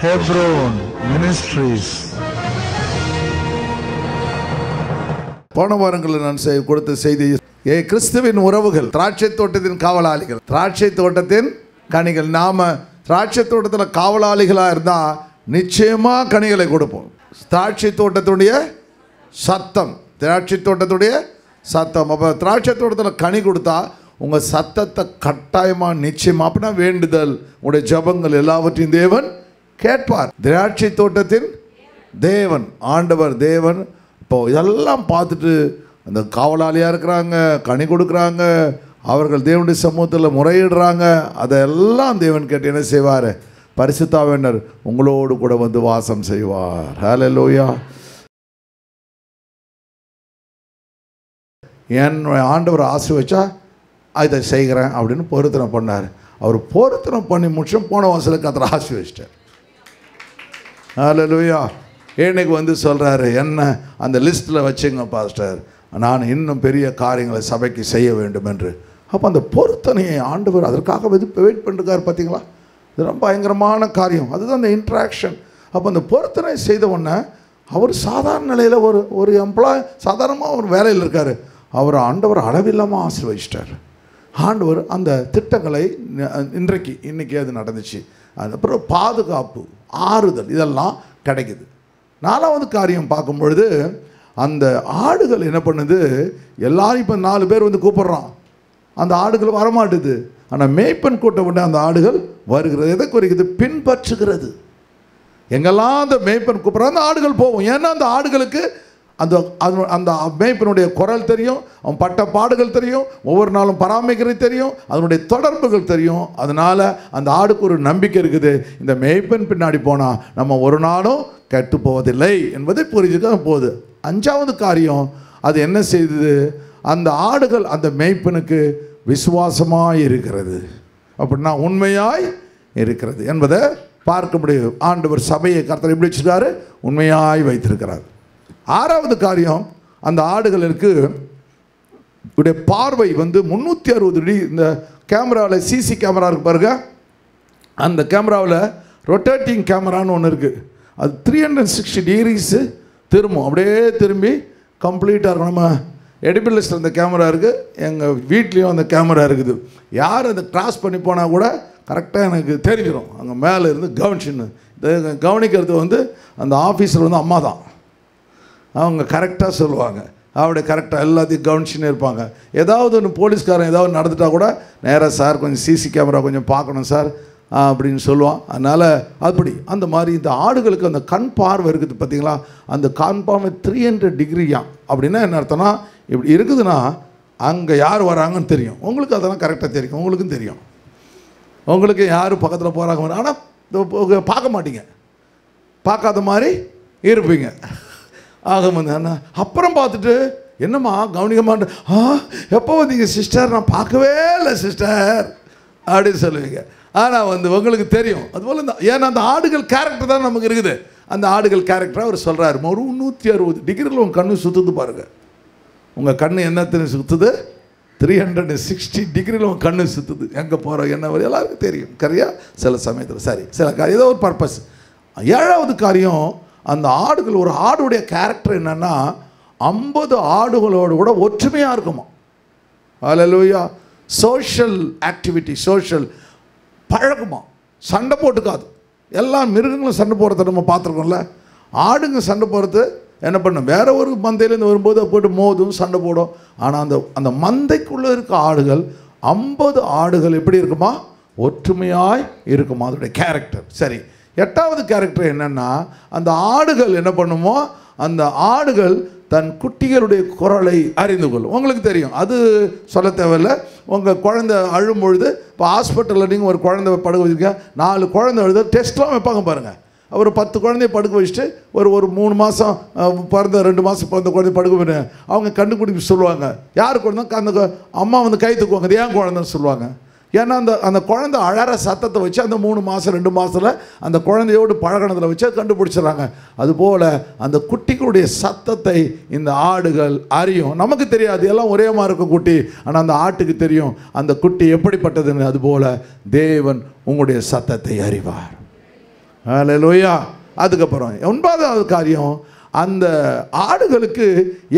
Hebron Ministries. போன வாரங்களில் நான் கொடுத்த செய்தி கிறிஸ்துவின் உறவுகள், திராட்சை தோட்டத்தின் காவலாளிகள், திராட்சை தோட்டத்தின் கனிகள். நாம திராட்சை தோட்டத்தில் காவலாளிகளாக இருந்தால் நிச்சயமாக கனிகளை கொடுப்போம். திராட்சை தோட்டத்துடைய சத்தம், திராட்சை தோட்டத்துடைய சத்தம். அப்போ திராட்சை தோட்டத்தில் கனி கொடுத்தா உங்கள் சத்தத்தை கட்டாயமாக நிச்சயமாக அப்படின்னா வேண்டுதல், உங்களுடைய ஜபங்கள் எல்லாவற்றையும் தேவன் கேட்பார். திராட்சை தோட்டத்தின் தேவன், ஆண்டவர் தேவன். இப்போ இதெல்லாம் பார்த்துட்டு அந்த காவலாளியாக இருக்கிறாங்க, கனி கொடுக்குறாங்க, அவர்கள் தேவனுடைய சமூகத்தில் முறையிடுறாங்க. அதெல்லாம் தேவன் கேட்டு என்ன செய்வார்? பரிசுத்த ஆவியானவர் உங்களோடு கூட வந்து வாசம் செய்வார். ஹல்லேலூயா. என் ஆண்டவர் ஆசீர்வதிச்சா அதை செய்கிறேன் அப்படின்னு பொருத்தனை பண்ணார். அவர் பொருத்தனை பண்ணி முடிச்சோம், போன வாசலுக்கு அதில் ஆசீர்வதிச்சிட்டார். ஹல்லேலூயா. இன்னைக்கு வந்து சொல்கிறாரு, என்ன அந்த லிஸ்ட்டில் வச்சுங்க பாஸ்டர், நான் இன்னும் பெரிய காரியங்களை சபைக்கு செய்ய வேண்டும் என்று. அப்போ அந்த பொருத்தனையை ஆண்டவர் அதற்காக வெயிட் பண்ணிருக்காரு. பார்த்தீங்களா, இது ரொம்ப பயங்கரமான காரியம். அதுதான் அந்த இன்ட்ராக்ஷன். அப்போ அந்த பொருத்தனை செய்த உடனே அவர் சாதாரண நிலையில் ஒரு எம்ப்ளாய் சாதாரணமாக ஒரு வேலையில் இருக்கார். அவர் ஆண்டவர் அளவில்லாமல் ஆசீர்வதிச்சிட்டார். ஆண்டவர் அந்த திட்டங்களை இன்றைக்கி அது நடந்துச்சு. அதுக்கப்புறம் பாதுகாப்பு, ஆறுதல் இதெல்லாம் கிடைக்குது. நாலாவது காரியம் பார்க்கும் பொழுது அந்த ஆடுகள் என்ன பண்ணுது, எல்லாரும் இப்போ 4 பேர் வந்து கூப்பிட்றான், அந்த ஆடுகள் வரமாட்டுது. ஆனால் மேய்ப்பன் கூட்டம் உடனே அந்த ஆடுகள் வருகிறது. எதை குறிக்குது? பின்பற்றுகிறது. எங்கெல்லாம் அந்த மேய்ப்பன் கூப்பிட்றான் அந்த ஆடுகள் போகும். ஏன்னா அந்த ஆடுகளுக்கு அந்த அந்த மேய்ப்பனுடைய குரல் தெரியும், அவன் பட்ட பாடுகள் தெரியும், ஒவ்வொரு நாளும் பராமரிக்கிறது தெரியும், அதனுடைய தொடர்புகள் தெரியும். அதனால் அந்த ஆடுக்கு ஒரு நம்பிக்கை இருக்குது, இந்த மேய்ப்பன் பின்னாடி போனால் நம்ம ஒரு நாளும் கெட்டு போவதில்லை என்பதை புரிஞ்சுக்க போகுது. 5வது காரியம், அது என்ன செய்தது? அந்த ஆடுகள் அந்த மேய்ப்பனுக்கு விசுவாசமாய் இருக்கிறது. அப்படின்னா உண்மையாய் இருக்கிறது என்பதை பார்க்க முடியும். ஆண்டவர் சபையை கர்த்தர் எப்படி வச்சுருக்காரு? உண்மையாய் வைத்திருக்கிறார். 6வது காரியம், அந்த ஆடுகளுக்கு உடைய பார்வை வந்து 360 டிகிரி. இந்த கேமராவில் சிசி கேமரா இருக்கு பாருங்க, அந்த கேமராவில் ரொட்டேட்டிங் கேமரான்னு ஒன்று இருக்குது. அது 360 டிகிரிஸு திரும்பும், அப்படியே திரும்பி கம்ப்ளீட்டாக இருக்கும். நம்ம எடிபிளிஸ்ட் அந்த கேமரா இருக்குது, எங்கள் வீட்லேயும் அந்த கேமரா இருக்குது. யார் அதை கிராஸ் பண்ணி போனால் கூட கரெக்டாக எனக்கு தெரிஞ்சிடும். அங்கே மேலே இருந்து கவனிச்சுன்னு கவனிக்கிறது வந்து அந்த ஆஃபீஸில் வந்து அம்மா தான். அவங்க கரெக்டாக சொல்லுவாங்க, அவருடைய கரெக்டாக எல்லாத்தையும் கவனிச்சுன்னு இருப்பாங்க. ஏதாவது ஒன்று போலீஸ்காரன் ஏதாவது நடந்துட்டால் கூட நேராக சார் கொஞ்சம் சிசி கேமரா கொஞ்சம் பார்க்கணும் சார் அப்படின்னு சொல்லுவான். அதனால் அப்படி அந்த மாதிரி இந்த ஆடுகளுக்கு அந்த கண் பார்வை இருக்குது பார்த்தீங்களா, அந்த கண் பார்வை 300 டிகிரியா. அப்படின்னா என்ன அர்த்தம்னா, இப்படி இருக்குதுன்னா அங்கே யார் வராங்கன்னு தெரியும் உங்களுக்கு, அதெல்லாம் கரெக்டாக தெரியும், உங்களுக்கும் தெரியும். உங்களுக்கு யார் பக்கத்தில் போகிறாங்க, ஆனால் பார்க்க மாட்டீங்க, பார்க்காத மாதிரி இருப்பீங்க. ஆக வந்து அப்புறம் பார்த்துட்டு என்னம்மா கவனிக்க மாட்டேன், எப்போ வந்தீங்க சிஸ்டர், நான் பார்க்கவே இல்லை சிஸ்டர் அப்படின்னு சொல்லுவீங்க. ஆனால் வந்து உங்களுக்கு தெரியும். அதுபோல் இந்த ஏன்னா அந்த ஆடுகள் கேரக்டர் தான் நமக்கு இருக்குது. அந்த ஆடுகள் கேரக்டராக அவர் சொல்கிறாரு, ஒரு 160 டிகிரியில் உங்கள் கண்ணு சுற்றுது பாருங்கள். உங்கள் கண்ணு என்னத்தின்னு சுற்றுது? 360 டிகிரியில் உங்கள் கண்ணு சுற்றுது. எங்கே போகிறோம் என்ன வரும் எல்லாருக்கும் தெரியும். கரையா சில சமயத்தில் சரி சில காரியம் ஏதோ ஒரு பர்பஸ். 7வது காரியம், அந்த ஆடுகள், ஒரு ஆடுடைய கேரக்டர் என்னென்னா 50 ஆடுகளோடு கூட ஒற்றுமையாக இருக்குமா. ஹல்லேலூயா. சோஷியல் ஆக்டிவிட்டி, சோஷியல் பழகுமா, சண்டை போட்டுக்காது. எல்லா மிருகங்களும் சண்டை போடுறத நம்ம பார்த்துருக்கோம்ல. ஆடுங்க சண்டை போடுறது என்ன பண்ணும், வேற ஒரு மந்தையிலேருந்து வரும்போது போய்ட்டு மோதும், சண்டை போடும். ஆனால் அந்த மந்தைக்குள்ளே இருக்க ஆடுகள் 50 ஆடுகள் எப்படி இருக்குமா? ஒற்றுமையாய் இருக்குமா, அதோடைய கேரக்டர். சரி, 8வது கேரக்டர் என்னென்னா, அந்த ஆடுகள் என்ன பண்ணுமோ, அந்த ஆடுகள் தன் குட்டிகளுடைய குரலை அறிந்து கொள்ளும். உங்களுக்கு தெரியும், அது சொல்ல தேவையில்லை. உங்கள் குழந்தை அழும் பொழுது, இப்போ ஹாஸ்பிட்டலில் நீங்கள் ஒரு குழந்தை படுக்க வச்சுருக்க, 4 குழந்தை அழுது டெஸ்ட்லாம் வைப்பாங்க பாருங்கள். ஒரு 10 குழந்தைய படுக்க வச்சுட்டு ஒரு 3 மாதம் பிறந்த 2 மாதம் பிறந்த குழந்தை படுக்க போயிட்டு அவங்க கண்டுபிடிப்பு சொல்லுவாங்க. யார் குழந்தை? அந்த அம்மா வந்து கை தூக்குவாங்க, அது ஏன் குழந்தைன்னு சொல்லுவாங்க. ஏன்னா அந்த குழந்தை அழற சத்தத்தை வச்சு அந்த 3 மாதம் 2 மாதத்தில் அந்த குழந்தையோடு பழகினதில் வச்சு கண்டுபிடிச்சிடறாங்க. அதுபோல் அந்த குட்டிகளுடைய சத்தத்தை இந்த ஆடுகள் அறியும். நமக்கு தெரியாது, எல்லாம் ஒரே மாதிரி இருக்கும் குட்டி, ஆனால் அந்த ஆட்டுக்கு தெரியும் அந்த குட்டி எப்படிப்பட்டதுன்னு. அதுபோல் தேவன் உங்களுடைய சத்தத்தை அறிவார். ஹல்லேலூயா. அதுக்கப்புறம் 9வது காரியம், அந்த ஆடுகளுக்கு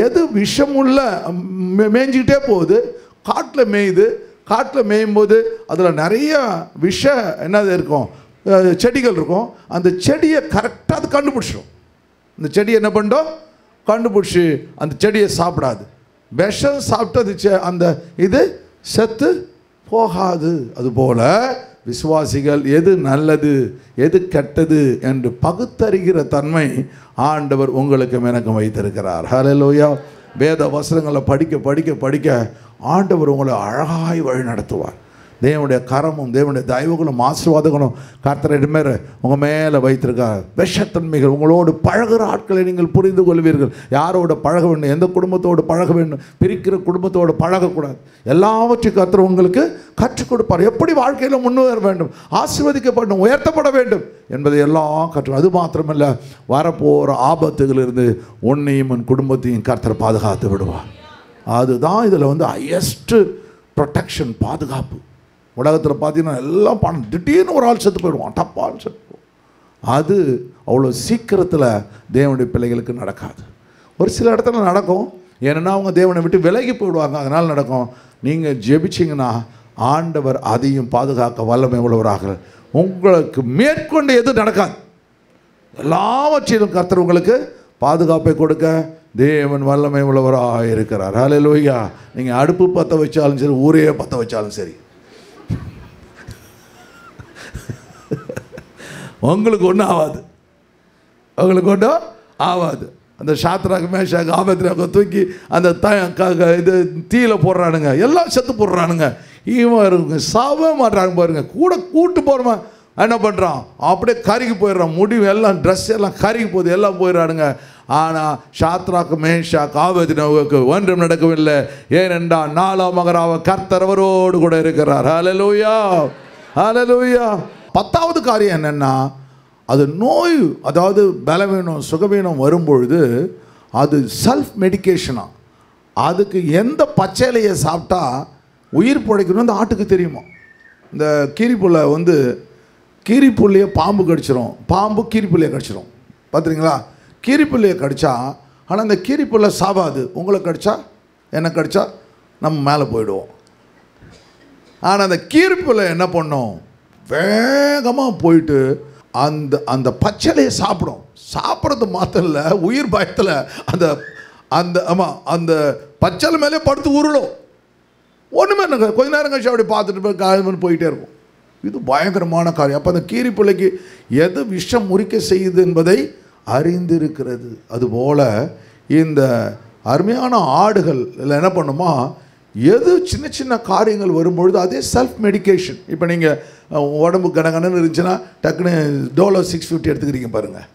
எது விஷமுள்ள மேய்ஞ்சிக்கிட்டே போகுது, காட்டில் மேயுது. காட்டில் மேயும்போது அதில் நிறைய என்னது இருக்கும், செடிகள் இருக்கும். அந்த செடியை கரெக்டாக அது கண்டுபிடிச்சிடும். அந்த செடியை என்ன பண்ணிட்டோம், கண்டுபிடிச்சி அந்த செடியை சாப்பிடாது. விஷம் சாப்பிட்டது அந்த இது செத்து போகாது. அதுபோல் விசுவாசிகள் எது நல்லது எது கெட்டது என்று பகுத்தறிகிற தன்மை ஆண்டவர் உங்களுக்கும் எனக்கும் வைத்திருக்கிறார். ஹல்லேலூயா. வேத வசனங்களை படிக்க படிக்க படிக்க ஆண்டவர் உங்களை அழகாய் வழி நடத்துவார். தேவனுடைய கரமும் தேவனுடைய தயவுகளும் ஆசீர்வாதங்களும் கர்த்தரிடமே உங்கள் மேலே வைத்திருக்கார். விஷத்தன்மைகள் உங்களோடு பழகிற ஆட்களை நீங்கள் புரிந்து கொள்வீர்கள். யாரோட பழக வேண்டும், எந்த குடும்பத்தோடு பழக வேண்டும், பிரிக்கிற குடும்பத்தோடு பழகக்கூடாது. எல்லாவற்றையும் கர்த்தர் உங்களுக்கு கற்றுக் கொடுப்பார். எப்படி வாழ்க்கையில் முன்னேற வேண்டும், ஆசீர்வதிக்கப்படணும், உயர்த்தப்பட வேண்டும் என்பதை எல்லாம் கற்று. அது மாத்திரமல்ல, வரப்போகிற ஆபத்துகளிலிருந்து உன்னையும் உன் குடும்பத்தையும் கர்த்தர் பாதுகாத்து விடுவார். அதுதான் இதில் ஹையஸ்ட் ப்ரொடெக்ஷன், பாதுகாப்பு. உலகத்தில் பார்த்தீங்கன்னா எல்லாம் பணம், திடீர்னு ஒரு ஆள் செத்து போயிடுவான், டப்பான்னு செத்து போயிடுவான். அது அவ்வளோ சீக்கிரத்தில் தேவனுடைய பிள்ளைகளுக்கு நடக்காது. ஒரு சில இடத்துல நடக்கும், ஏன்னா அவங்க தேவனை விட்டு விலகி போயிடுவாங்க, அதனால் நடக்கும். நீங்கள் ஜெபிச்சிங்கன்னா ஆண்டவர் அதையும் பாதுகாக்க வல்லமை உள்ளவராக. உங்களுக்கு மேற்கொண்டு எதுவும் நடக்காது. எல்லாவற்றிலும் கர்த்தர் உங்களுக்கு பாதுகாப்பை கொடுக்க தேவன் வல்லமை உள்ளவராக இருக்கிறார். ஹல்லேலூயா. நீங்கள் அடுப்பு பற்ற வச்சாலும் சரி, ஊரையே பற்ற வச்சாலும் சரி, உங்களுக்கு ஒன்றும் ஆகாது. உங்களுக்கு ஒன்றும் ஆகாது. அந்த சாத்ராக் மேஷாக் ஆபேத்நேகோ தூக்கி அந்த இது தீயில போடுறானுங்க, எல்லாம் செத்து போடுறானுங்க. இவன் இருங்க சாவே மாட்டுறாங்க பாருங்க. கூட கூட்டு போகிறவன் என்ன பண்ணுறான், அப்படியே கருகி போயிடுறான். முடிவு எல்லாம் ட்ரெஸ் எல்லாம் கருகி போகுது, எல்லாம் போயிடுறானுங்க. ஆனால் சாத்ராக் மேஷாக் ஆபேத்நேகோவுக்கு ஒன்றும் நடக்கவில்லை. ஏனென்றால் 4ஆம் மகராக கர்த்தர் அவரோடு கூட இருக்கிறார். ஹல்லேலூயா, ஹல்லேலூயா. 10வது காரியம் என்னென்னா, அது நோய், அதாவது பலவீனம் சுகவீனம் வரும்பொழுது அது செல்ஃப் மெடிக்கேஷனாக. அதுக்கு எந்த பச்சையிலையை சாப்பிட்டா உயிர் பிழைக்கணும் அந்த ஆட்டுக்கு தெரியுமா. இந்த கீரிப்புல்லை கீரிப்புள்ளையை பாம்பு கடிச்சிடும், பாம்பு கீரிப்புள்ளையை கடிச்சிடும். பார்த்துறீங்களா, கீரிப்புள்ளையை கடித்தா, ஆனால் அந்த கீரிப்புல்லை சாவாது. உங்களை கடித்தா என்ன கடித்தா நம்ம மேலே போயிடுவோம். ஆனால் அந்த கீரிப்புல்லை என்ன பண்ணோம், வேகமாக போயிட்டு அந்த அந்த பச்சைலையை சாப்பிடும். சாப்பிட்றது மாத்திரம் இல்லை, உயிர் பயத்தில் அந்த அந்த ஆமாம் அந்த பச்சளை மேலே படுத்து உருளும். ஒன்றுமே இல்லை, கொஞ்ச நேரம் கழிச்சு அப்படி பார்த்துட்டு போய் காயமன்னு போயிட்டே இருக்கும். இது பயங்கரமான காரியம். அப்போ அந்த கீரி பிள்ளைக்கு எது விஷம் முறிக்க செய்யுது என்பதை அறிந்திருக்கிறது. அதுபோல் இந்த அருமையான ஆடுகள் இல்லை என்ன பண்ணுமா, எது சின்ன சின்ன காரியங்கள் வரும்பொழுது அதே செல்ஃப் மெடிக்கேஷன். இப்போ நீங்கள் உடம்பு கடகடன்னு இருந்துச்சுன்னா டக்குன்னு டோலோ 650 எடுத்துக்கிறீங்க பாருங்கள்.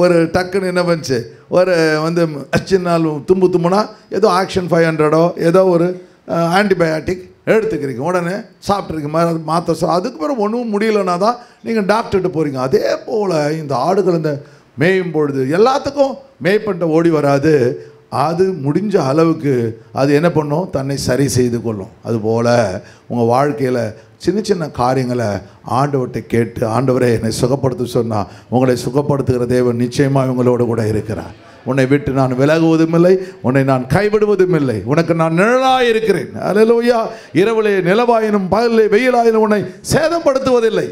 ஒரு டக்குன்னு என்ன பண்ணுச்சு, ஒரு சின்ன தும்புனா ஏதோ ஆக்ஷன் 500 ஏதோ ஒரு ஆன்டிபயாட்டிக் எடுத்துக்கிறீங்க, உடனே சாப்பிட்றீங்க, மாத்திரை. அதுக்கு பிறகு ஒன்றும் முடியலன்னா தான் நீங்கள் டாக்டர்கிட்ட போகிறீங்க. அதே போல் இந்த ஆடுகள் இந்த மேயும் பொழுது எல்லாத்துக்கும் மேய்ப்பண்ட ஓடி வராது. அது முடிஞ்ச அளவுக்கு அது என்ன பண்ணும், தன்னை சரி செய்து கொள்ளும். அதுபோல் உங்கள் வாழ்க்கையில் சின்ன சின்ன காரியங்களை ஆண்டவர்கிட்ட கேட்டு, ஆண்டவரே என்னை சுகப்படுத்த சொன்னால் உங்களை சுகப்படுத்துகிற தேவன் நிச்சயமாக உங்களோடு கூட இருக்கிறார். உன்னை விட்டு நான் விலகுவதும் இல்லை, உன்னை நான் கைவிடுவதும் இல்லை, உனக்கு நான் நிழலாக இருக்கிறேன். அல்லேலூயா. இரவிலே நிலவாயினும் பகலிலே வெயிலாயினும் உன்னை சேதப்படுத்துவதில்லை.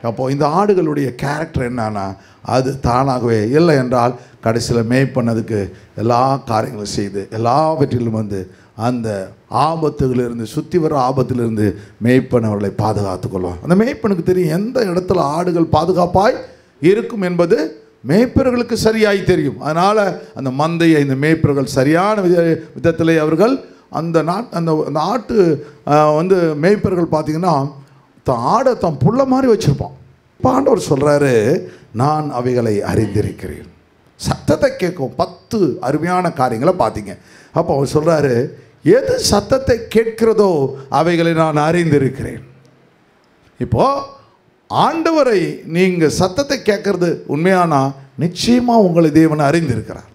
அப்போது இந்த ஆடுகளுடைய கேரக்டர் என்னன்னா, அது தானாகவே இல்லை என்றால் கடைசியில் மேய்ப்பண்ணதுக்கு எல்லா காரியங்களும் செய்து எல்லாவற்றிலும் அந்த ஆபத்துகளிலிருந்து, சுற்றி வர ஆபத்திலிருந்து மேய்ப்பன் அவர்களை பாதுகாத்து கொள்வார். அந்த மேய்ப்பனுக்கு தெரியும் எந்த இடத்துல ஆடுகள் பாதுகாப்பாய் இருக்கும் என்பது மேய்ப்பர்களுக்கு சரியாய் தெரியும். அதனால் அந்த மந்தையை இந்த மேய்ப்பர்கள் சரியான விதத்தில் அவர்கள் அந்த ஆட்டு மேய்ப்பர்கள் பார்த்திங்கன்னா ஆடை தான் புள்ள மாதிரி வச்சுருப்பான். இப்போ ஆண்டவர் சொல்கிறாரு, நான் அவைகளை அறிந்திருக்கிறேன். சத்தத்தை கேட்கும் 10 அருமையான காரியங்களை பார்த்தீங்க. அப்போ அவர் சொல்கிறாரு, எது சத்தத்தை கேட்கிறதோ அவைகளை நான் அறிந்திருக்கிறேன். இப்போது ஆண்டவரை நீங்கள் சத்தத்தை கேட்கறது உண்மையானா நிச்சயமாக உங்களை தேவனை அறிந்திருக்கிறார்,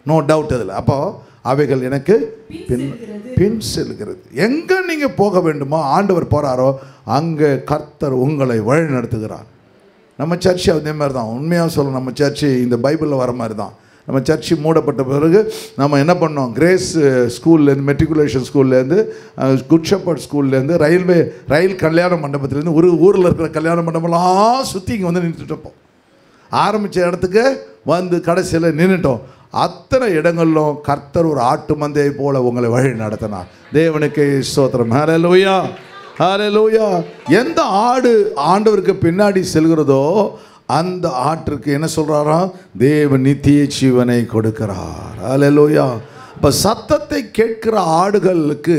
நோ டவுட் அதில். அப்போது அவைகள் எனக்கு பின் செல்கிறது. எங்கே நீங்கள் போக வேண்டுமோ ஆண்டவர் போகிறாரோ அங்கே கர்த்தர் உங்களை வழி நடத்துகிறார். நம்ம சர்ச்சு அதே மாதிரி தான். உண்மையாக சொல்ல நம்ம சர்ச்சு இந்த பைபிளில் வர மாதிரி தான். நம்ம சர்ச்சு மூடப்பட்ட பிறகு நம்ம என்ன பண்ணோம், கிரேஸ் ஸ்கூல்லேருந்து, மெட்ரிகுலேஷன் ஸ்கூல்லேருந்து, குட் ஷெப்பர்ட் ஸ்கூல்லேருந்து, ரயில் கல்யாண மண்டபத்துலேருந்து ஊரில் இருக்கிற கல்யாண மண்டபம்லாம் சுற்றி இங்கே வந்து நின்றுட்டுப்போம். ஆரம்பித்த இடத்துக்கு வந்து கடைசியில் நின்றுட்டோம். அத்தனை இடங்களிலும் கர்த்தர் ஒரு ஆட்டு மந்தையை போல உங்களை வழி நடத்தினார். தேவனுக்கு ஸ்தோத்திரம். ஹல்லேலூயா, ஹல்லேலூயா. எந்த ஆடு ஆண்டவருக்கு பின்னாடி செல்கிறதோ அந்த ஆட்டிற்கு என்ன சொல்கிறாராம், தேவன் நித்திய ஜீவனை கொடுக்கிறார். ஹல்லேலூயா. இப்போ சத்தத்தை கேட்கிற ஆடுகளுக்கு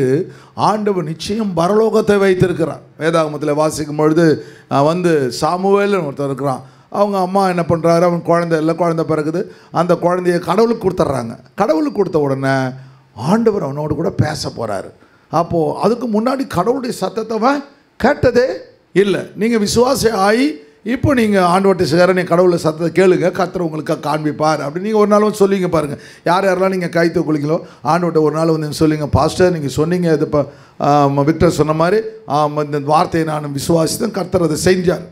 ஆண்டவர் நிச்சயம் பரலோகத்தை வைத்திருக்கிறார். வேதாகமத்தில் வாசிக்கும் பொழுது வந்து சாமுவேல்னு ஒருத்தர் இருக்கிறான். அவங்க அம்மா என்ன பண்ணுறாரு, அவன் குழந்தை இல்லை, குழந்தை பிறகுது. அந்த குழந்தைய கடவுளுக்கு கொடுத்துட்றாங்க. கடவுளுக்கு கொடுத்த உடனே ஆண்டவர் அவனோடு கூட பேச போகிறாரு. அப்போது அதுக்கு முன்னாடி கடவுளுடைய சத்தத்தை அவன் கேட்டதே இல்லை. நீங்கள் விசுவாசி ஆகி இப்போ நீங்கள் ஆண்டவர்கிட்ட சேர நீங்கள் கடவுளை சத்தத்தை கேளுங்க, கர்த்தர் உங்களுக்கு காண்பிப்பார் அப்படின்னு நீங்கள் ஒரு நாள் வந்து சொல்லிங்க பாருங்கள். யாரெல்லாம் நீங்கள் கை தூக்குலிங்களோ ஆண்டவர்கிட்ட ஒரு நாள் வந்து சொல்லிங்க, பாஸ்டர் நீங்கள் சொன்னீங்க, இது இப்போ விக்டர் சொன்ன மாதிரி இந்த வார்த்தையை நான் விசுவாசித்தேன், கர்த்தர் அதை செஞ்சார்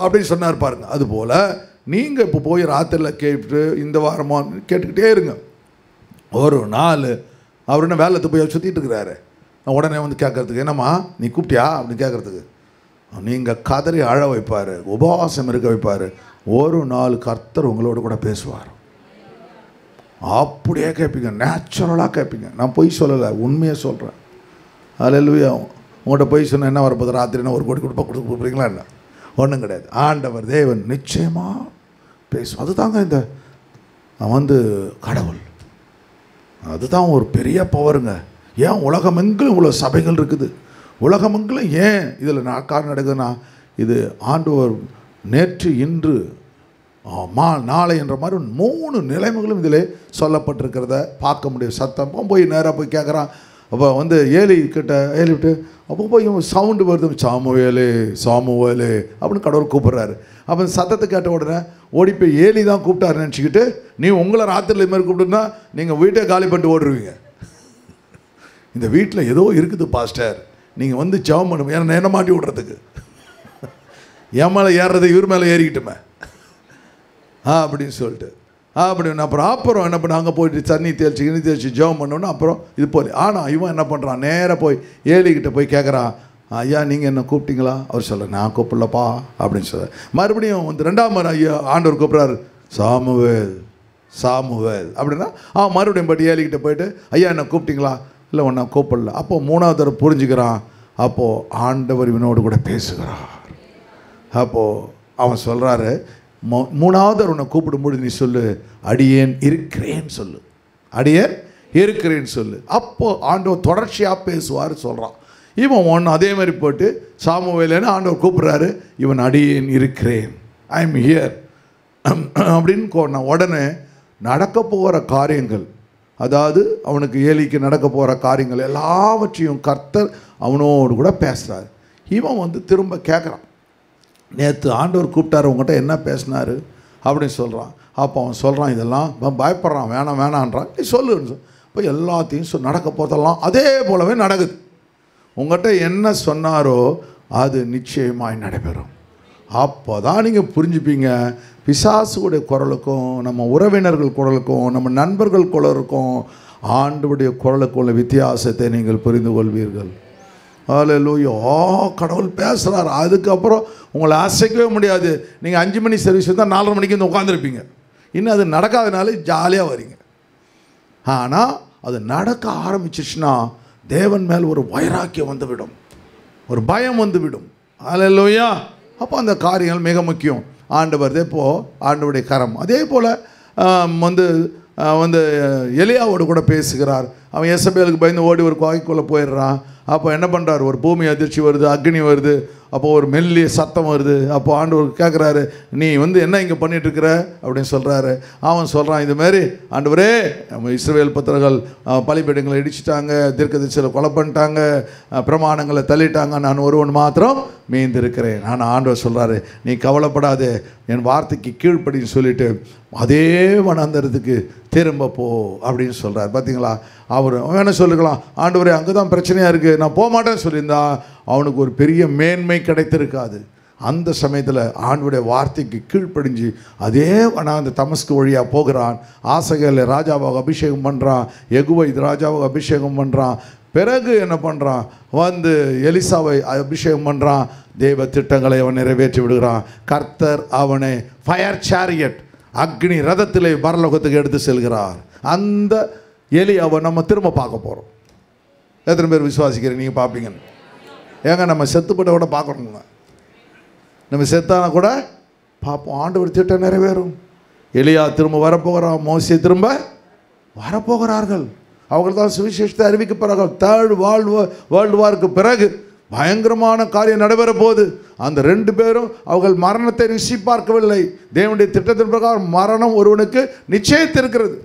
அப்படின்னு சொன்னார் பாருங்க. அதுபோல் நீங்கள் இப்போ போய் ராத்திரியில் கேட்டு இந்த வாரமாக கேட்டுக்கிட்டே இருங்க. ஒரு நாள் அவர் என்ன வேலைக்கு போய் சுற்றிட்டு இருக்கிறாரு, உடனே வந்து கேட்குறதுக்கு, என்னம்மா நீ கூப்பிட்டியா அப்படின்னு கேட்குறதுக்கு நீங்கள் கதறி அழ வைப்பார், உபவாசம் இருக்க வைப்பார். ஒரு நாள் கர்த்தர் உங்களோட கூட பேசுவார். அப்படியே கேட்பீங்க, நேச்சுரலாக கேட்பீங்க. நான் பொய் சொல்லலை, உண்மையை சொல்கிறேன். ஹல்லேலூயா. உங்கள்கிட்ட பொய் சொன்னால் என்ன வரப்போது, ராத்திரினா 1 கோடி கொடுப்பீங்களா என்ன? ஒன்றும் கிடையாது. ஆண்டவர் தேவன் நிச்சயமாக பேசும். அதுதாங்க இந்த வந்து கடவுள். அதுதான் ஒரு பெரிய பவருங்க. ஏன் உலகமெங்கிலும் இவ்வளோ சபைகள் இருக்குது, உலகமெங்கிலும் ஏன் இதில் காரணம் நடக்குதுன்னா, இது ஆண்டவர் நேற்று இன்று நாளை என்ற மாதிரி 3 நிலைமைகளும் இதில் சொல்லப்பட்டிருக்கிறத பார்க்க முடியும். சத்தம் போய் நேராக போய் கேட்குறான். அப்போ வந்து ஏலி விட்டு அப்போ போய் சவுண்டு வருது, சாமுவேலே சாமுவேலே அப்படின்னு கடவுள் கூப்பிட்றாரு. அப்போ சத்தத்தை கேட்ட உடனே ஓடி போய் ஏலி தான் கூப்பிட்டாரு நினச்சிக்கிட்டு, நீ உங்களை ராத்திரியில் இது மாதிரி கூப்பிட்டுன்னா நீங்கள் வீட்டை காலி பண்ணிட்டு ஓடுருவீங்க. இந்த வீட்டில் ஏதோ இருக்குது பாஸ்டர், நீங்கள் வந்து ஜெபம் பண்ணுங்க, ஏன்னா என்ன மாட்டி விட்றதுக்கு, என் மேலே ஏறுறது இவர் மேலே ஏறிக்கிட்டுமே அப்படின்னு சொல்லிட்டு அப்படின்னு அப்புறம் என்ன பண்ண, அங்கே போயிட்டு தண்ணி தேய்ச்சி ஜெபம் பண்ணோன்னு அப்புறம் இது போல. ஆனால் இவன் என்ன பண்ணுறான், நேராக போய் ஏலிக்கிட்ட போய் கேட்குறான், ஐயா நீங்கள் என்ன கூப்பிட்டீங்களா? அவர் சொல்ல, நான் கூப்பிடலப்பா அப்படின்னு சொல்ல. மறுபடியும் வந்து 2ஆம் முறை ஐயா ஆண்டவர் கூப்பிட்றாரு, சாமுவேல் சாமுவேல் அப்படின்னா மறுபடியும் போய்ட்டு ஏலிக்கிட்ட போயிட்டு, ஐயா என்ன கூப்பிட்டீங்களா? இல்லை ஒன்றா கூப்பிடல. அப்போது 3ஆவது தடவை புரிஞ்சுக்கிறான். அப்போது ஆண்டவர் இவனோடு கூட பேசுகிறார். அப்போது அவன் சொல்கிறாரு, 3ஆவது உன்னை கூப்பிடும்போது நீ சொல்லு, அடியேன் இருக்கிறேன்னு சொல்லு, அடியேன் இருக்கிறேன்னு சொல்லு. அப்போது ஆண்டவர் தொடர்ச்சியாக பேசுவார் சொல்கிறான். இவன் ஒன்று அதே மாதிரி போட்டு சாமுவேலேன்னு ஆண்டவர் கூப்பிட்றாரு, இவன் அடியேன் இருக்கிறேன், ஐ எம் ஹியர் அப்படின்னு உடனே நடக்க போகிற காரியங்கள், அதாவது அவனுக்கு ஏலிக்கு நடக்க போகிற காரியங்கள் எல்லாவற்றையும் கர்த்தர் அவனோடு கூட பேசுகிறார். இவன் வந்து திரும்ப கேட்குறான், நேற்று ஆண்டவர் கூப்பிட்டார், உங்கள்கிட்ட என்ன பேசினார் அப்படின்னு சொல்கிறான். அப்போ அவன் சொல்கிறான், இதெல்லாம் பயப்படுறான், வேணான்றான். நீ சொல்லுன்னு. இப்போ எல்லாத்தையும் நடக்க போகிறதெல்லாம் அதே போலவே நடக்குது. உங்கள்கிட்ட என்ன சொன்னாரோ அது நிச்சயமாய் நடைபெறும். அப்போ தான் நீங்கள் புரிஞ்சுப்பீங்க, பிசாசுடைய குரலுக்கும் நம்ம உறவினர்கள் குரலுக்கும் நம்ம நண்பர்கள் குரலுக்கும் ஆண்டவருடைய குரலுக்கும் உள்ள வித்தியாசத்தை நீங்கள் புரிந்து கொள்வீர்கள். ஹல்லேலூயா. கடவுள் பேசுகிறார். அதுக்கப்புறம் உங்களை அசைக்கவே முடியாது. நீங்கள் 5 மணி சர்வீஸ் தான் 4:30 மணிக்கு வந்து உட்காந்துருப்பீங்க. இன்னும் அது நடக்காதனால ஜாலியாக வரீங்க. ஆனால் அது நடக்க ஆரம்பிச்சிச்சுன்னா தேவன் மேல் ஒரு வைராக்கியம் வந்துவிடும், ஒரு பயம் வந்துவிடும். ஹல்லேலூயா. அப்போ அந்த காரியங்கள் மிக முக்கியம். ஆண்டவர் இப்போது ஆண்டவருடைய கரம் அதே போல் வந்து எலியாவோடு கூட பேசுகிறார். அவன் எசபேலுக்கு பயந்து ஓடி ஒரு குகைக்குள்ளே போயிடுறான். அப்போ என்ன பண்ணுறாரு, ஒரு பூமி அதிர்ச்சி வருது, அக்னி வருது, அப்போது ஒரு மெல்லிய சத்தம் வருது. அப்போ ஆண்டவர் கேட்குறாரு, நீ வந்து என்ன இங்கே பண்ணிகிட்ருக்கிற அப்படின்னு சொல்கிறாரு. அவன் சொல்கிறான், இதுமாரி ஆண்டவரே, நம்ம இஸ்ரவேல் புத்திரர்கள் பலிபீடங்களை இடிச்சிட்டாங்க, தீர்க்கதரிசிகளை கொலை பண்ணிட்டாங்க, பிரமாணங்களை தள்ளிட்டாங்க, நான் ஒருவன் மாத்திரம் மீந்திருக்கிறேன். ஆனால் ஆண்டவர் சொல்கிறாரு, நீ கவலைப்படாதே, என் வார்த்தைக்கு கீழ்ப்படின்னு சொல்லிவிட்டு அதே வனாந்தரத்துக்கு திரும்ப போ அப்படின்னு சொல்கிறார். பார்த்தீங்களா, அவர் என்ன சொல்லிக்கலாம், ஆண்டவரே அங்கே தான் பிரச்சனையாக இருக்குது, நான் போக மாட்டேன்னு சொல்லியிருந்தா அவனுக்கு ஒரு பெரிய மேன்மை கிடைத்திருக்காது. அந்த சமயத்தில் ஆண்டவருடைய வார்த்தைக்கு கீழ்ப்படிஞ்சு அதே அந்த தமஸ்கு வழியாக போகிறான். ஆசகேலை ராஜாவாக அபிஷேகம் பண்ணுறான், யெகூவை ராஜாவாக அபிஷேகம் பண்ணுறான். பிறகு என்ன பண்ணுறான், வந்து எலிசாவை அபிஷேகம் பண்ணுறான். தேவ திட்டங்களை அவன் நிறைவேற்றி விடுகிறான். கர்த்தர் அவனை ஃபயர் சேரியட், அக்னி ரதத்திலே பரலோகத்துக்கு எடுத்து செல்கிறார். அந்த எலியாவை நம்ம திரும்ப பார்க்க போகிறோம். எத்தனை பேர் விசுவாசிக்கிறீங்க? நீங்கள் பார்ப்பீங்கன்னு. ஏங்க நம்ம செத்துப்பட்ட கூட பார்க்கணுங்க. நம்ம செத்தானா கூட பார்ப்போம். ஆண்டவர் திட்டம் நிறைவேறும். எலியா திரும்ப வரப்போகிறான், மோசே திரும்ப வரப்போகிறார்கள். அவர்கள் தான் சுவிசேஷத்தை அறிவிக்கப்படுறார்கள். தேர்ட் வேர்ல்டு வாருக்கு பிறகு பயங்கரமான காரியம் நடைபெற போகுது. அந்த 2 பேரும் அவர்கள் மரணத்தை ருசி பார்க்கவில்லை. தேவனுடைய திட்டத்தின் பிரகாரம் மரணம் ஒருவனுக்கு நிச்சயித்திருக்கிறது.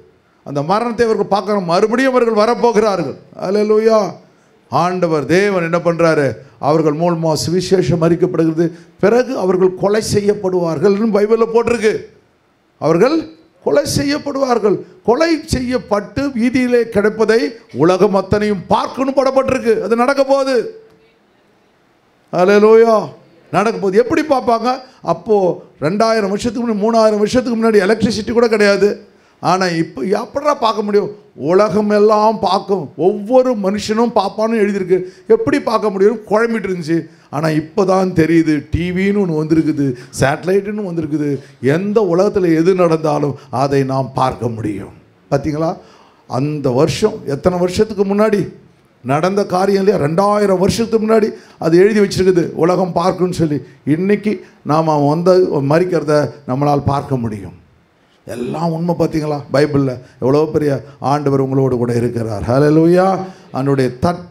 அந்த மரணத்தை அவர்கள் பார்க்கணும். மறுபடியும் அவர்கள் வரப்போகிறார்கள். அல்லேலூயா. ஆண்டவர் தேவன் என்ன பண்ணுறாரு, அவர்கள் மூலமாக சுவிசேஷம் அறிக்கப்படுகிறது. பிறகு அவர்கள் கொலை செய்யப்படுவார்கள். பைபிளில் போட்டிருக்கு, அவர்கள் கொலை செய்யப்படுவார்கள். கொலை செய்யப்பட்டு வீதியிலே கிடைப்பதை உலகம் அத்தனையும் பார்க்கணும் படப்பட்டிருக்கு. அது நடக்க போகுது. அல்லேலூயா. நடக்க போகுது. எப்படி பார்ப்பாங்க? அப்போது 2000 வருஷத்துக்கு முன்னாடி 3000 வருஷத்துக்கு முன்னாடி எலக்ட்ரிசிட்டி கூட கிடையாது. ஆனால் இப்போ எப்படா பார்க்க முடியும்? உலகம் எல்லாம் பார்க்கும், ஒவ்வொரு மனுஷனும் பார்ப்பான்னு எழுதியிருக்கு. எப்படி பார்க்க முடியும்? குழம்பிட்டு இருந்துச்சு. ஆனால் இப்போ தான் தெரியுது, டிவின்னு ஒன்று வந்திருக்குது, சேட்டலைட்டுன்னு வந்திருக்குது. எந்த உலகத்தில் எது நடந்தாலும் அதை நாம் பார்க்க முடியும். பார்த்தீங்களா? அந்த வருஷம் எத்தனை வருஷத்துக்கு முன்னாடி நடந்த காரியம் இல்லையா? 2000 வருஷத்துக்கு முன்னாடி அது எழுதி வச்சிருக்குது, உலகம் பார்க்குன்னு சொல்லி. இன்றைக்கி நாம் வந்து மறிக்கிறத நம்மளால் பார்க்க முடியும். எல்லாம் உண்மை. பார்த்தீங்களா? பைபிளில் எவ்வளோ பெரிய ஆண்டவர் உங்களோடு கூட இருக்கிறார். ஹல்லேலூயா. அவனுடைய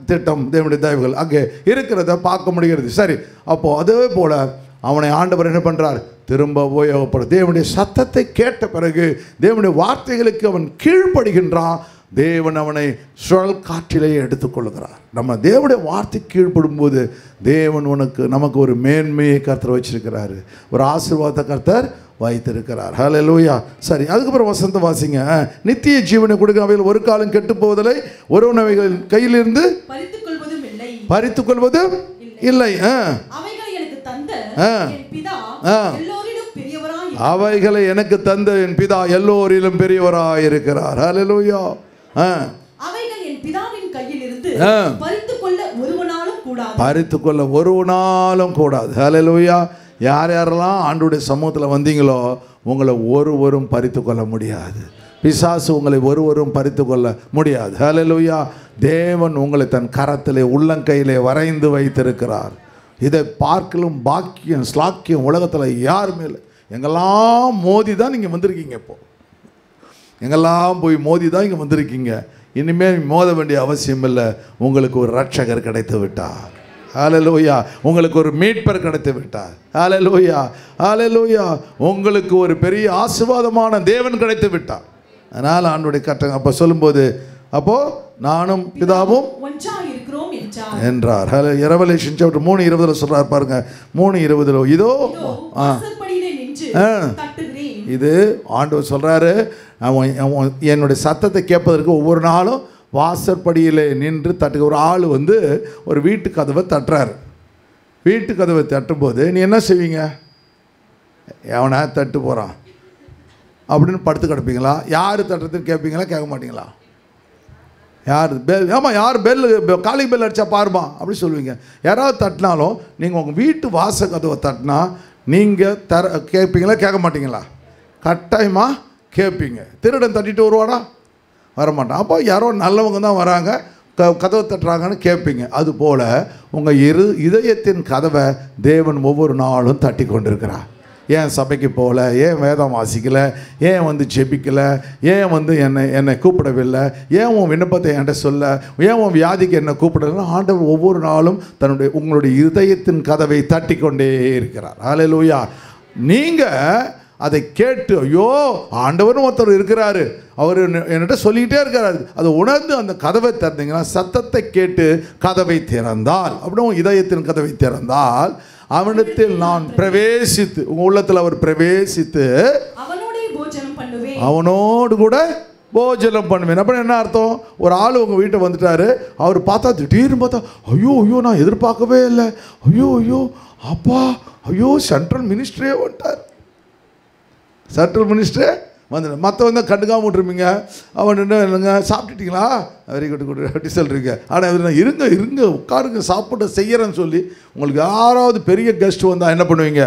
திட்டம், தேவனுடைய தயவுகள் அங்கே இருக்கிறத பார்க்க முடிகிறது. சரி, அப்போது அதே போல் அவனை ஆண்டவர் என்ன பண்ணுறார்? திரும்ப உபயோகப்படும். தேவனுடைய சத்தத்தை கேட்ட பிறகு தேவனுடைய வார்த்தைகளுக்கு அவன் கீழ்ப்படுகின்றான். தேவன் அவனை சுழல் காற்றிலேயே எடுத்துக்கொள்கிறார். நம்ம தேவனுடைய வார்த்தை கீழ்ப்படும்போது தேவன் நமக்கு ஒரு மேன்மையை கர்த்தர் வச்சிருக்கிறாரு, ஒரு ஆசீர்வாதத்தை கர்த்தர் வைத்திருக்கிறார். ஹல்லேலூயா. சரி, அதுக்கப்புறம் வசந்த வாசிங்க. நித்திய ஜீவனை கொடுக்க அவைகள் ஒரு காலம் கெட்டு போவதில்லை, ஒருவனவைகளின் கையிலிருந்து பறித்துக் கொள்வதும் இல்லை. அவைகளை எனக்கு தந்த என் பிதா எல்லோரிலும் பெரியவராய் இருக்கிறார். ஹல்லேலூயா. பறித்துக் கொள்ள ஒருவனாலும் கூடாது. ஹல்லேலூயா. யார் யாரெல்லாம் ஆண்டவருடைய சமூகத்தில் வந்தீங்களோ உங்களை ஒருவரும் பறித்து கொள்ள முடியாது. பிசாசு உங்களை ஒருவரும் பறித்து கொள்ள முடியாது. ஹல்லேலூயா. தேவன் உங்களை தன் கரத்திலே உள்ளங்கையிலே வரைந்து வைத்திருக்கிறார். இதை பார்க்கலும் பாக்கியம் ஸ்லாக்கியம் உலகத்தில் யாருமே இல்லை. எங்கெல்லாம் மோதி தான் நீங்கள் வந்திருக்கீங்க. இப்போது எங்கெல்லாம் போய் மோதி தான் இங்கே வந்திருக்கீங்க. இனிமேல் மோத வேண்டிய அவசியம் இல்லை. உங்களுக்கு ஒரு ரட்சகர் கிடைத்து விட்டார். ஹல்லேலூயா. உங்களுக்கு ஒரு மீட்பர் கிடைத்து விட்டார். ஹல்லேலூயா. ஹல்லேலூயா. உங்களுக்கு ஒரு பெரிய ஆசீர்வாதமான தேவன் கிடைத்து விட்டார். அதனால் ஆண்டவருடைய கட்டளை அப்போ சொல்லும்போது, அப்போது நானும் பிதாவும் என்றார். ரெவலேஷன் சாப்டர் 3:20 சொல்கிறார் பாருங்க. 3:20 இதோ இது ஆண்டவர் சொல்கிறாரு, என்னுடைய சத்தத்தை கேட்பதற்கு ஒவ்வொரு நாளும் வாசற்படியில் நின்று தட்டுக்க. ஒரு ஆள் வந்து ஒரு வீட்டு கதவை தட்டுறாரு. வீட்டு கதவை தட்டும்போது நீ என்ன செய்வீங்க? எவனா தட்டு போகிறான் அப்படின்னு படுத்து கிடப்பீங்களா? யார் தட்டுறதுன்னு கேட்பீங்களா? கேட்க மாட்டீங்களா? யார் பெல்? ஆமாம், யார் பெல் காலிங் பெல் அடித்தா பாருமா அப்படி சொல்லுவீங்க. யாராவது தட்டினாலும் நீங்கள் உங்கள் வீட்டு வாச கதவை தட்டினா நீங்கள் கேட்பீங்களா? கேட்க மாட்டீங்களா? கட்டாயமாக கேட்பீங்க. திருடன் தட்டிட்டு வருவாடா? வரமாட்டான். அப்போ யாரோ நல்லவங்க தான் வராங்க, கதவை தட்டுறாங்கன்னு கேட்பீங்க. அதுபோல் உங்கள் இதயத்தின் கதவை தேவன் ஒவ்வொரு நாளும் தட்டி கொண்டிருக்கிறார். ஏன் சபைக்கு போகல? ஏன் வேதம் வாசிக்கலை? ஏன் வந்து ஜெபிக்கலை? ஏன் வந்து என்னை கூப்பிடவில்லை? ஏன் உன் விண்ணப்பத்தை என்கிட்ட சொல்ல? ஏன் உன் வியாதிக்கு என்னை கூப்பிடலைன்னா ஆண்டவர் ஒவ்வொரு நாளும் உங்களுடைய இதயத்தின் கதவை தட்டி கொண்டே இருக்கிறார். ஹல்லேலூயா. நீங்கள் அதை கேட்டு, ஐயோ ஆண்டவரும் ஒருத்தர் இருக்கிறாரு, அவர் என்கிட்ட சொல்லிக்கிட்டே இருக்கிறாரு, அதை உணர்ந்து அந்த கதவை திறந்தீங்கன்னா, சத்தத்தை கேட்டு கதவை திறந்தால், அப்படின்னா இதயத்தின் கதவை திறந்தால், அவனிடத்தில் நான் பிரவேசித்து, உங்கள் உள்ளத்தில் அவர் பிரவேசித்து அவனோடு கூட போஜனம் பண்ணுவேன். அப்புறம் என்ன அர்த்தம்? ஒரு ஆள் உங்கள் வீட்டை வந்துட்டார், அவர் பார்த்தா திடீர்னு பார்த்தா ஐயோ ஐயோ நான் எதிர்பார்க்கவே இல்லை, ஐயோ ஐயோ அப்பா ஐயோ சென்ட்ரல் மினிஸ்டரே வந்துட்டார், சென்ட்ரல் மினிஸ்டரே வந்து மற்றவங்க கண்டுக்காம விட்டுருப்பீங்க. அவன் என்ன இல்லைங்க சாப்பிட்டுட்டீங்களா, வெரி குட் குட் அப்படி சொல்கிறீங்க. ஆனால் இவர் இருங்க இருங்க உட்காருங்க சாப்பிட செய்கிறேன்னு சொல்லி உங்களுக்கு யாராவது பெரிய கெஸ்ட் வந்தால் என்ன பண்ணுவீங்க?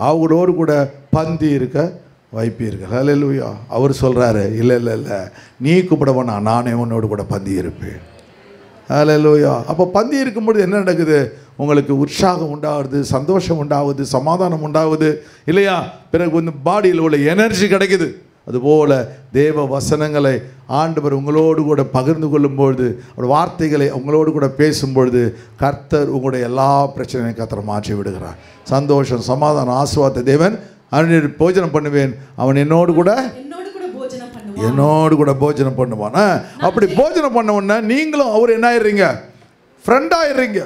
அவங்களோடு கூட பந்தி இருக்க வைப்பீர்கள். ஹல்லேலூயா. அவர் சொல்கிறாரு, இல்லை இல்லை இல்லை நீ கூப்பிட வேணாம், நானே உன்னோடு கூட பந்தி இருப்பேன். ஹல்லேலூயா. அப்போ பந்தி இருக்கும்போது என்ன நடக்குது? உங்களுக்கு உற்சாகம் உண்டாகுது, சந்தோஷம் உண்டாகுது, சமாதானம் உண்டாகுது இல்லையா? பிறகு வந்து பாடியில் உள்ள எனர்ஜி கிடைக்குது. அதுபோல் தேவ வசனங்களை ஆண்டவர் உங்களோடு கூட பகிர்ந்து கொள்ளும்பொழுது, அவர் வார்த்தைகளை உங்களோடு கூட பேசும்பொழுது கர்த்தர் உங்களுடைய எல்லா பிரச்சனையும் கர்த்தர் மாற்றி விடுகிறார். சந்தோஷம், சமாதானம், ஆசீர்வாத தேவன் அவன் போஜனம் பண்ணுவேன், அவன் என்னோடு கூட போஜனம் பண்ணுவான். அப்படி போஜனம் பண்ண உடனே நீங்களும் அவர் என்ன ஆயிடுறீங்க? Friend ஆயிடுறீங்க,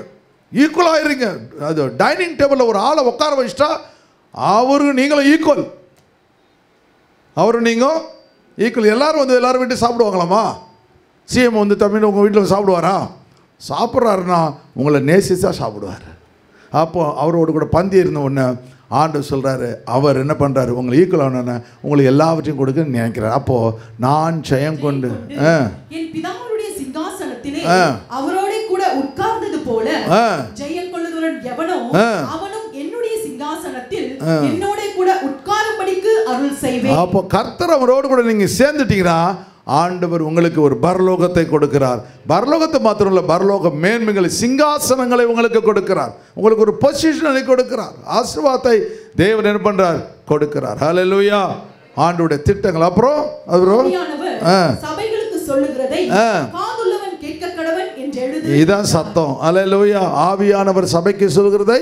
equal ஆயிடுறீங்க. அது டைனிங் டேபிளில் ஒரு ஆளை உட்கார வச்சுட்டா அவரு நீங்களும் ஈக்குவல், அவரு நீங்கள் ஈக்குவல். எல்லாரும் வந்து எல்லாரும் வீட்டு சாப்பிடுவாங்களாமா? சிஎம் வந்து தமிழ் உங்கள் வீட்டில் சாப்பிடுவாரா? சாப்பிட்றாருன்னா உங்களை நேசிச்சா சாப்பிடுவார். அப்போ அவரோடு கூட பந்தி இருந்த உடனே ஆண்டவர் சொல்கிறாரு, அவர் என்ன பண்ணுறாரு? உங்களை ஈக்குவல் ஆன உங்களுக்கு எல்லாவற்றையும் கொடுக்க நினைக்கிறார். அப்போது நான் ஜெயம் கொண்டு அவரோட கூட உட்கார்ந்தது போல ஜெயம் கொள்ளுகிறவன் எவனோ அவனும் என்னுடைய சிங்காசனத்தில் என்னோட கூட உட்காரும்படிக்கு அருள் செய்வேன். அப்போ கர்த்தர் அவரோடு கூட நீங்கள் சேர்ந்துட்டீங்கன்னா ஆண்டவர் உங்களுக்கு ஒரு பரலோகத்தை கொடுக்கிறார். பரலோகத்தை மாத்திரம் இல்லை, பரலோக மேன்மைகளை, சிங்காசனங்களை உங்களுக்கு கொடுக்கிறார். உங்களுக்கு ஒரு பொசிஷனை கொடுக்கிறார். ஆசீர்வாதத்தை தேவன் என்ன பண்றார்? கொடுக்கிறார். ஹல்லேலூயா. ஆண்டவருடைய திட்டங்கள். அப்புறம் சபைகளுக்கு சொல்லுகிறதை காதுள்ளவன் கேட்க கடவன் என்று எழுது. இதான் சத்தம். ஹல்லேலூயா. ஆவியானவர் சபைக்கு சொல்கிறதை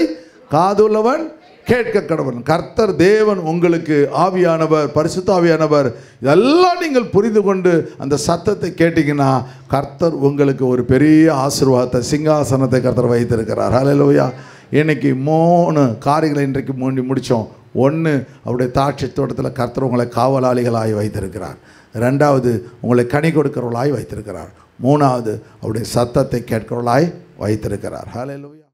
காதுள்ளவன் கேட்க கடவன். கர்த்தர் தேவன் உங்களுக்கு ஆவியானவர், பரிசுத்த ஆவியானவர் இதெல்லாம் நீங்கள் புரிந்து கொண்டு அந்த சத்தத்தை கேட்டீங்கன்னா கர்த்தர் உங்களுக்கு ஒரு பெரிய ஆசீர்வாதத்தை, சிங்காசனத்தை கர்த்தர் வைத்திருக்கிறார். ஹல்லேலூயா. இன்னைக்கு 3 காரியங்களை இன்றைக்கு முடித்தோம். 1, அவருடைய திராட்சை தோட்டத்தில் கர்த்தர் உங்களை காவலாளிகளாய் வைத்திருக்கிறார். 2வது உங்களை கனி கொடுக்கிறவர்களாய் வைத்திருக்கிறார். 3வது அவருடைய சத்தத்தை கேட்கிறவர்களாய் வைத்திருக்கிறார். ஹல்லேலூயா.